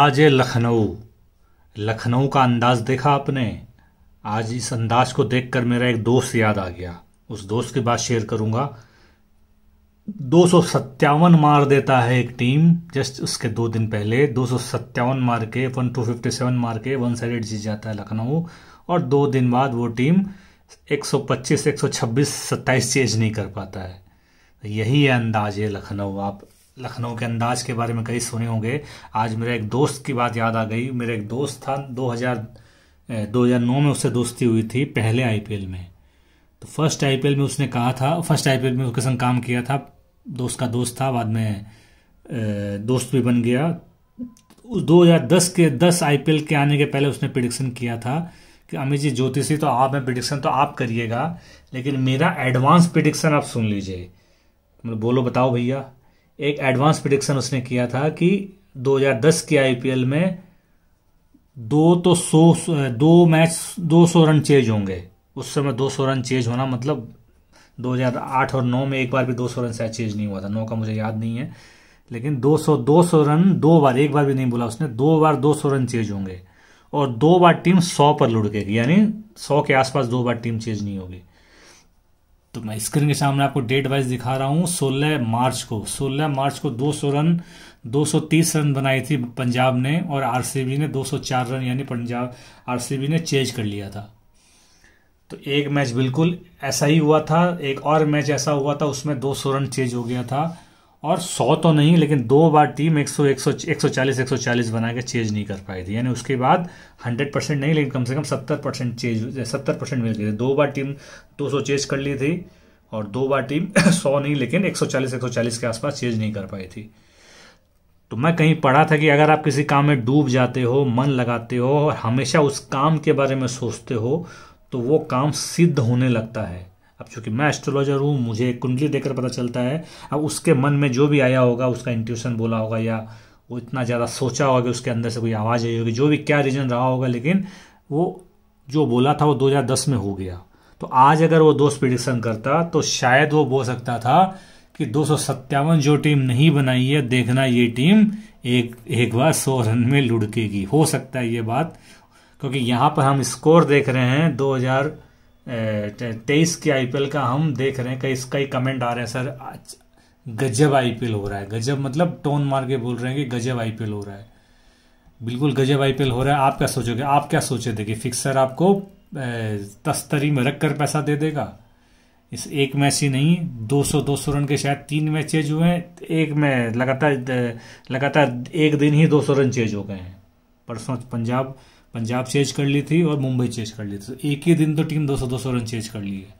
अंदाज लखनऊ। लखनऊ का अंदाज देखा आपने? आज इस अंदाज को देखकर मेरा एक दोस्त याद आ गया। उस दोस्त की बात शेयर करूंगा। 257 मार देता है एक टीम, जस्ट उसके 2 दिन पहले 257 मार के 1257 मार के वन साइडेड जीत जाता है लखनऊ। और 2 दिन बाद वो टीम 125 126 27 चेज नहीं कर पाता है। यही है अंदाज है लखनऊ। आप लखनऊ के अंदाज के बारे में कई सुने होंगे। आज मेरे एक दोस्त की बात याद आ गई। मेरा एक दोस्त था, 2009 में उससे दोस्ती हुई थी पहले आईपीएल में। तो फर्स्ट आईपीएल में उसने कहा था, फर्स्ट आईपीएल में उसके संग काम किया था, दोस्त का दोस्त था, बाद में दोस्त भी बन गया। 2010 के 10 आईपीएल के आने के पहले उसने प्रिडिक्शन किया था कि अमित जी ज्योतिषी तो आप हैं, प्रिडिक्शन तो आप करिएगा, लेकिन मेरा एडवांस प्रिडिक्शन आप सुन लीजिए। मतलब बोलो बताओ भैया। एक एडवांस प्रिडिक्शन उसने किया था कि 2010 के आईपीएल में 2 मैच 200 रन चेज होंगे। उस समय 200 रन चेज होना मतलब 2008 और 9 में एक बार भी 200 रन शायद चेज नहीं हुआ था। 9 का मुझे याद नहीं है, लेकिन 200 रन 2 बार, एक बार भी नहीं बोला उसने, 2 बार 200 रन चेज होंगे और 2 बार टीम 100 पर लुढ़केगी, यानी 100 के आसपास 2 बार टीम चेज नहीं होगी। तो मैं स्क्रीन के सामने आपको डेट वाइज दिखा रहा हूँ। 16 मार्च को 200 रन 230 रन बनाई थी पंजाब ने, और आरसीबी ने 204 रन, यानी पंजाब आरसीबी ने चेज कर लिया था। तो एक मैच बिल्कुल ऐसा ही हुआ था। एक और मैच ऐसा हुआ था, उसमें 200 रन चेज हो गया था, और 100 तो नहीं, लेकिन 2 बार टीम 140 बना के चेज नहीं कर पाई थी। यानी उसके बाद 100% नहीं, लेकिन कम से कम 70% मिल गई थी। 2 बार टीम 200 चेज कर ली थी, और 2 बार टीम 100 नहीं, लेकिन 140 के आसपास चेज नहीं कर पाई थी। तो मैं कहीं पढ़ा था कि अगर आप किसी काम में डूब जाते हो, मन लगाते हो और हमेशा उस काम के बारे में सोचते हो, तो वो काम सिद्ध होने लगता है। अब चूंकि मैं एस्ट्रोलॉजर हूँ, मुझे कुंडली देखकर पता चलता है। अब उसके मन में जो भी आया होगा, उसका इंट्यूशन बोला होगा, या वो इतना ज़्यादा सोचा होगा कि उसके अंदर से कोई आवाज़ आई होगी, जो भी क्या रीजन रहा होगा, लेकिन वो जो बोला था वो 2010 में हो गया। तो आज अगर वो दोस्त प्रिडिक्शन करता तो शायद वो बोल सकता था कि 257 जो टीम नहीं बनाई है, देखना ये टीम एक बार 100 रन में लुढ़केगी। हो सकता है ये बात, क्योंकि यहाँ पर हम स्कोर देख रहे हैं 2023 के आईपीएल का हम देख रहे हैं। कई कमेंट आ रहे हैं, सर गजब आईपीएल हो रहा है। गजब मतलब टोन मार के बोल रहे हैं कि गजब आईपीएल हो रहा है। बिल्कुल गजब आईपीएल हो रहा है। आप क्या सोचोगे? आप क्या सोचे थे कि फिक्सर आपको तस्तरी में रख कर पैसा दे देगा? इस एक मैच ही नहीं, 200 रन के शायद 3 मैच चेज हुए हैं। एक में लगातार एक दिन ही 200 रन चेज हो गए हैं। परसों पंजाब चेज कर ली थी और मुंबई चेज कर ली थी। तो एक ही दिन तो टीम 200 रन चेज कर ली है।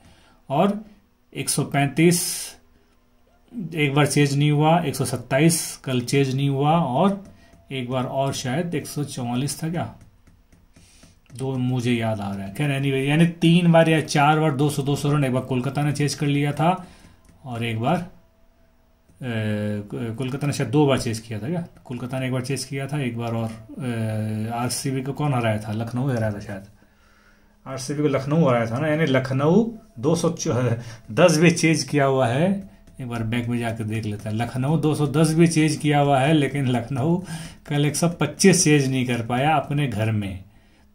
और 135 एक बार चेज नहीं हुआ, 127 कल चेज नहीं हुआ, और एक बार और शायद 144 था क्या, दो मुझे याद आ रहा है। खैर एनीवे, यानी 3 बार या 4 बार 200 रन एक बार कोलकाता ने चेज कर लिया था, और एक बार कोलकाता ने शायद 2 बार चेज किया था क्या? कोलकाता ने एक बार चेज किया था, एक बार और आरसीबी को कौन हराया था? लखनऊ हराया था शायद। आरसीबी को लखनऊ हराया था ना। यानी लखनऊ 210 भी चेज किया हुआ है। एक बार बैक में जाकर देख लेता है। लखनऊ 210 भी चेज किया हुआ है, लेकिन लखनऊ कल 125 चेज नहीं कर पाया अपने घर में।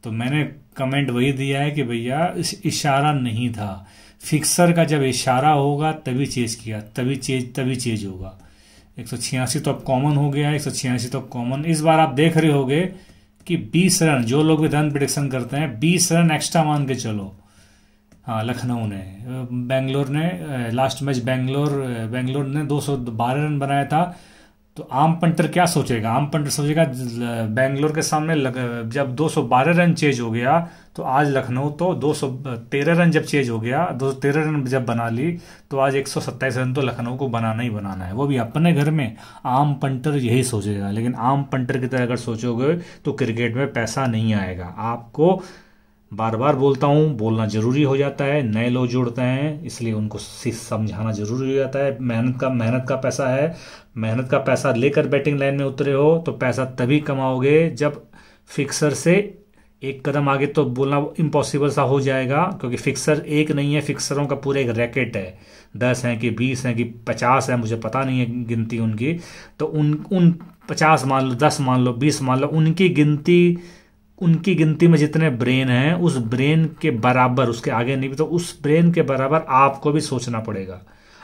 तो मैंने कमेंट वही दिया है कि भैया इशारा नहीं था। फिक्सर का जब इशारा होगा तभी चेज किया, तभी चेज होगा। 186 तो अब कॉमन हो गया है। 186 तो कॉमन। इस बार आप देख रहे होगे कि 20 रन, जो लोग भी रन प्रिडिक्शन करते हैं, 20 रन एक्स्ट्रा मान के चलो। हाँ, लखनऊ ने, बेंगलोर ने लास्ट मैच बेंगलोर ने 212 रन बनाया था। तो आम पंटर क्या सोचेगा? आम पंटर सोचेगा बेंगलोर के सामने जब 212 रन चेज हो गया, तो आज लखनऊ तो 213 रन जब चेज हो गया, 213 रन जब बना ली, तो आज 127 रन तो लखनऊ को बनाना ही बनाना है, वो भी अपने घर में। आम पंटर यही सोचेगा। लेकिन आम पंटर की तरह अगर सोचोगे तो क्रिकेट में पैसा नहीं आएगा। आपको बार बार बोलता हूँ, बोलना जरूरी हो जाता है। नए लोग जुड़ते हैं, इसलिए उनको समझाना जरूरी हो जाता है। मेहनत का पैसा है। मेहनत का पैसा लेकर बैटिंग लाइन में उतरे हो तो पैसा तभी कमाओगे जब फिक्सर से एक कदम आगे तो बोलना इम्पॉसिबल सा हो जाएगा, क्योंकि फिक्सर एक नहीं है, फिक्सरों का पूरा एक रैकेट है। 10 हैं कि 20 हैं कि 50 है, मुझे पता नहीं है गिनती उनकी। तो उन 50 मान लो, 10 मान लो, 20 मान लो, उनकी गिनती में जितने ब्रेन हैं उस ब्रेन के बराबर, उसके आगे नहीं भी तो उस ब्रेन के बराबर आपको भी सोचना पड़ेगा।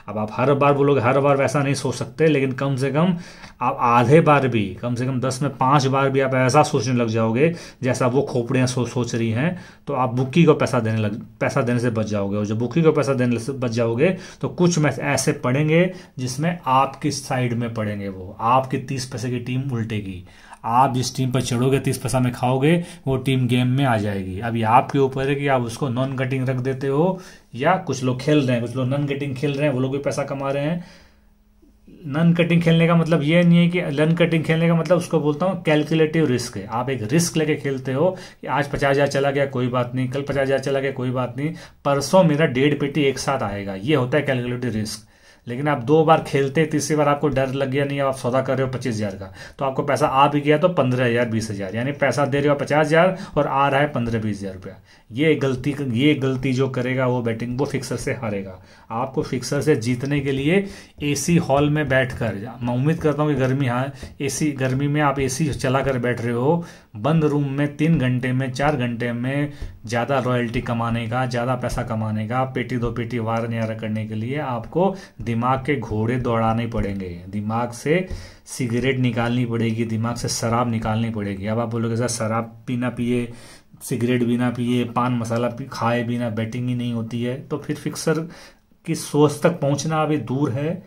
अब आप हर बार बोलोगे, हर बार वैसा नहीं सोच सकते, लेकिन कम से कम आप आधे बार भी, कम से कम 10 में 5 बार भी आप ऐसा सोचने लग जाओगे जैसा वो खोपड़ियाँ सोच रही हैं, तो आप बुक्की को पैसा देने से बच जाओगे। और जब बुक्की को पैसा देने से बच जाओगे तो कुछ मैच ऐसे पड़ेंगे जिसमें आपकी साइड में पड़ेंगे, वो आपकी 30 पैसे की टीम उल्टेगी। आप जिस टीम पर चढ़ोगे 30 पैसा में खाओगे, वो टीम गेम में आ जाएगी। अभी आपके ऊपर है कि आप उसको नॉन कटिंग रख देते हो, या कुछ लोग खेल रहे हैं, कुछ लोग नॉन कटिंग खेल रहे हैं, वो लोग भी पैसा कमा रहे हैं। नॉन कटिंग खेलने का मतलब ये नहीं है कि नॉन कटिंग खेलने का मतलब उसको बोलता हूँ कैलकुलेटिव रिस्क है। आप एक रिस्क लेके खेलते हो कि आज 50,000 चला गया कोई बात नहीं, कल 50,000 चला गया कोई बात नहीं, परसों मेरा 1.5 पेटी एक साथ आएगा, ये होता है कैलकुलेटिव रिस्क। लेकिन आप 2 बार खेलते, तीसरी बार आपको डर लग गया, नहीं आप सौदा कर रहे हो 25,000 का, तो आपको पैसा आ भी गया तो 15,000 20,000, यानी पैसा दे रहे हो 50,000 और आ रहा है 15-20,000 रुपया। ये गलती जो करेगा वो फिक्सर से हारेगा। आपको फिक्सर से जीतने के लिए एसी हॉल में बैठकर, मैं उम्मीद करता हूँ कि गर्मी में आप एसी चला कर बैठ रहे हो, बंद रूम में 3 घंटे में 4 घंटे में ज़्यादा रॉयल्टी कमाने का, ज़्यादा पैसा कमाने का, पेटी 2 पेटी वार न्यारा करने के लिए आपको दिमाग के घोड़े दौड़ाने पड़ेंगे, दिमाग से सिगरेट निकालनी पड़ेगी, दिमाग से शराब निकालनी पड़ेगी। अब आप बोलोगे सर शराब बिना पिए, सिगरेट बिना पिए, पान मसाला खाए बिना बैटिंग ही नहीं होती है, तो फिर फिक्सर की सोच तक पहुंचना अभी दूर है।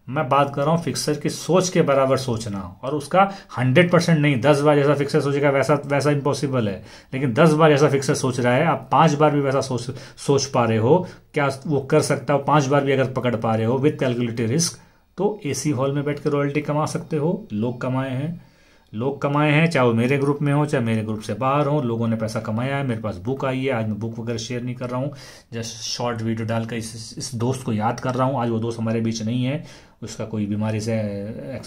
मैं बात कर रहा हूँ फिक्सर की सोच के बराबर सोचना, और उसका 100% नहीं, 10 बार जैसा फिक्सर सोचेगा वैसा इम्पॉसिबल है, लेकिन 10 बार जैसा फिक्सर सोच रहा है, आप 5 बार भी वैसा सोच पा रहे हो, क्या वो कर सकता हो? 5 बार भी अगर पकड़ पा रहे हो विद कैलकुलेटेड रिस्क, तो एसी हॉल में बैठ कर रॉयल्टी कमा सकते हो। लोग कमाए हैं, चाहे वो मेरे ग्रुप में हो, चाहे मेरे ग्रुप से बाहर हो, लोगों ने पैसा कमाया है। मेरे पास बुक आई है, आज मैं बुक वगैरह शेयर नहीं कर रहा हूँ, जस्ट शॉर्ट वीडियो डालकर इस दोस्त को याद कर रहा हूँ। आज वो दोस्त हमारे बीच नहीं है, उसका कोई बीमारी से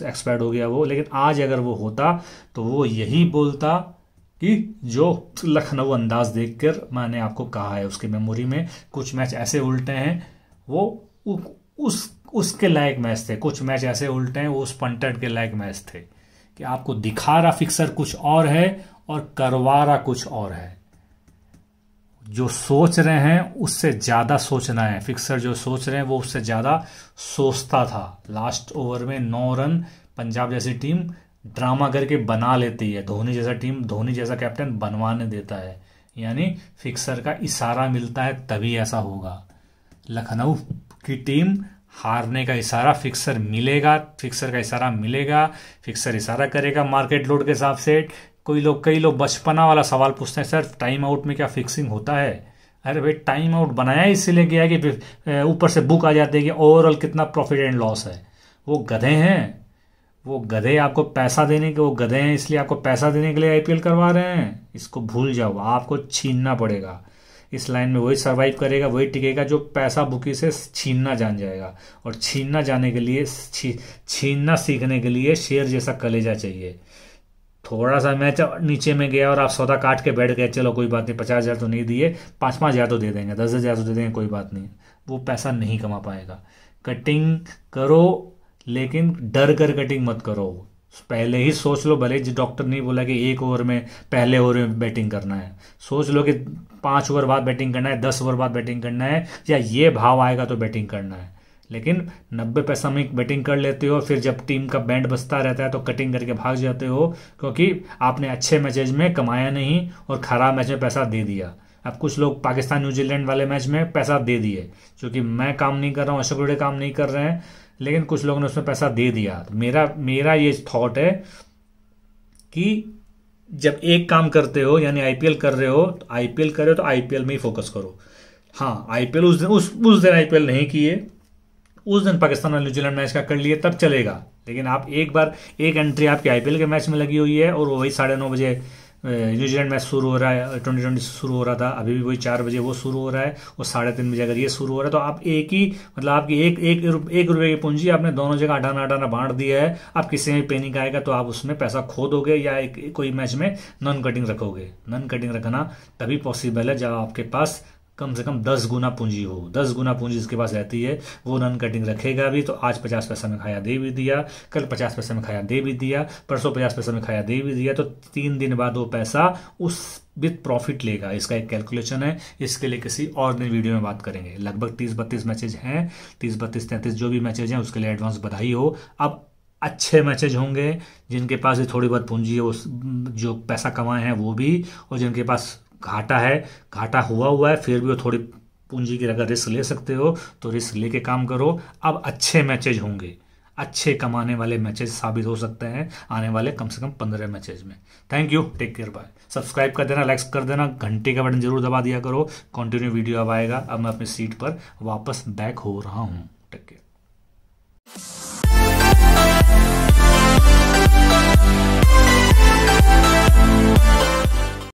एक्सपायर्ड हो गया वो, लेकिन आज अगर वो होता तो वो यही बोलता कि जो लखनऊ अंदाज देखकर मैंने आपको कहा है, उसकी मेमोरी में कुछ मैच ऐसे उल्टे हैं, वो उसके लायक मैच थे। कुछ मैच ऐसे उल्टे हैं वो उस पंटेड के लायक मैच थे कि आपको दिखा रहा फिक्सर कुछ और है और करवा रहा कुछ और है। जो सोच रहे हैं उससे ज्यादा सोचना है। फिक्सर जो सोच रहे हैं वो उससे ज्यादा सोचता था। लास्ट ओवर में 9 रन पंजाब जैसी टीम ड्रामा करके बना लेती है, धोनी जैसा कैप्टन बनवाने देता है, यानी फिक्सर का इशारा मिलता है तभी ऐसा होगा। लखनऊ की टीम हारने का इशारा फिक्सर का इशारा मिलेगा, फिक्सर इशारा करेगा मार्केट लोड के हिसाब से। कई लोग बचपना वाला सवाल पूछते हैं, सर टाइम आउट में क्या फिक्सिंग होता है? अरे भाई टाइम आउट बनाया इसीलिए गया है कि ऊपर से बुक आ जाती है कि ओवरऑल कितना प्रॉफिट एंड लॉस है। वो गधे आपको पैसा देने के, वो गधे हैं इसलिए आपको पैसा देने के लिए आईपीएल करवा रहे हैं। इसको भूल जाओ, आपको छीनना पड़ेगा। इस लाइन में वही सरवाइव करेगा, वही टिकेगा जो पैसा बुकी से छीनना जान जाएगा। और छीनना जाने के लिए, छीनना सीखने के लिए शेर जैसा कलेजा चाहिए। थोड़ा सा मैच नीचे में गया और आप सौदा काट के बैठ गए, चलो कोई बात नहीं, 50,000 तो नहीं दिए, 5,000 तो दे देंगे, 10,000 तो दे देंगे, कोई बात नहीं, वो पैसा नहीं कमा पाएगा। कटिंग करो, लेकिन डर कर कटिंग मत करो। पहले ही सोच लो, भले जी डॉक्टर नहीं बोला कि 1 ओवर में, पहले ओवर में बैटिंग करना है, सोच लो कि 5 ओवर बाद बैटिंग करना है, 10 ओवर बाद बैटिंग करना है, या ये भाव आएगा तो बैटिंग करना है। लेकिन 90 पैसा में बैटिंग कर लेते हो, फिर जब टीम का बैंड बजता रहता है तो कटिंग करके भाग जाते हो, क्योंकि आपने अच्छे मैचेज में कमाया नहीं और खराब मैच में पैसा दे दिया। अब कुछ लोग पाकिस्तान न्यूजीलैंड वाले मैच में पैसा दे दिए, क्योंकि मैं काम नहीं कर रहा हूँ, अशोक काम नहीं कर रहे हैं, लेकिन कुछ लोगों ने उसमें पैसा दे दिया। तो मेरा ये थॉट है कि जब एक काम करते हो, यानी आईपीएल कर रहे हो, तो आईपीएल में ही फोकस करो। हाँ, आईपीएल उस दिन आईपीएल नहीं किए, उस दिन पाकिस्तान और न्यूजीलैंड मैच का कर लिए तब चलेगा। लेकिन आप एक एंट्री आपकी आईपीएल के मैच में लगी हुई है और वही 9:30 बजे न्यूजीलैंड मैच शुरू हो रहा है, 2020 शुरू हो रहा था, अभी भी वही 4 बजे वो शुरू हो रहा है, और 3:30 बजे अगर ये शुरू हो रहा है, तो आप आपकी एक रुपए की पूंजी आपने दोनों जगह अटाना बांट दिया है। आप किसी में पैनिक आएगा तो आप उसमें पैसा खो दोगे, या कोई मैच में नॉन कटिंग रखोगे। नॉन कटिंग रखना तभी पॉसिबल है जब आपके पास कम से कम 10 गुना पूंजी हो, 10 गुना पूंजी जिसके पास रहती है वो नॉन कटिंग रखेगा भी। तो आज 50 पैसा में खाया दे भी दिया, कल 50 पैसे में खाया दे भी दिया, परसों 50 पैसे में खाया दे भी दिया, तो 3 दिन बाद वो पैसा उस विथ प्रॉफिट लेगा। इसका एक कैलकुलेशन है, इसके लिए किसी और दिन वीडियो में बात करेंगे। लगभग 30-32 मैचेज हैं, 30-32-33 जो भी मैचेज हैं उसके लिए एडवांस बधाई हो। अब अच्छे मैचेज होंगे, जिनके पास थोड़ी बहुत पूंजी है, उस जो पैसा कमाए हैं वो भी, और जिनके पास घाटा है, घाटा हुआ है, फिर भी वो थोड़ी पूंजी की अगर रिस्क ले सकते हो तो रिस्क लेके काम करो। अब अच्छे मैचेज होंगे, अच्छे कमाने वाले मैचेज साबित हो सकते हैं आने वाले कम से कम 15 मैचेज में। Thank you, take care, bye. Subscribe कर देना, लाइक कर देना, घंटे का बटन जरूर दबा दिया करो। कंटिन्यू वीडियो अब आएगा। अब मैं अपनी सीट पर वापस बैक हो रहा हूँ। Take care.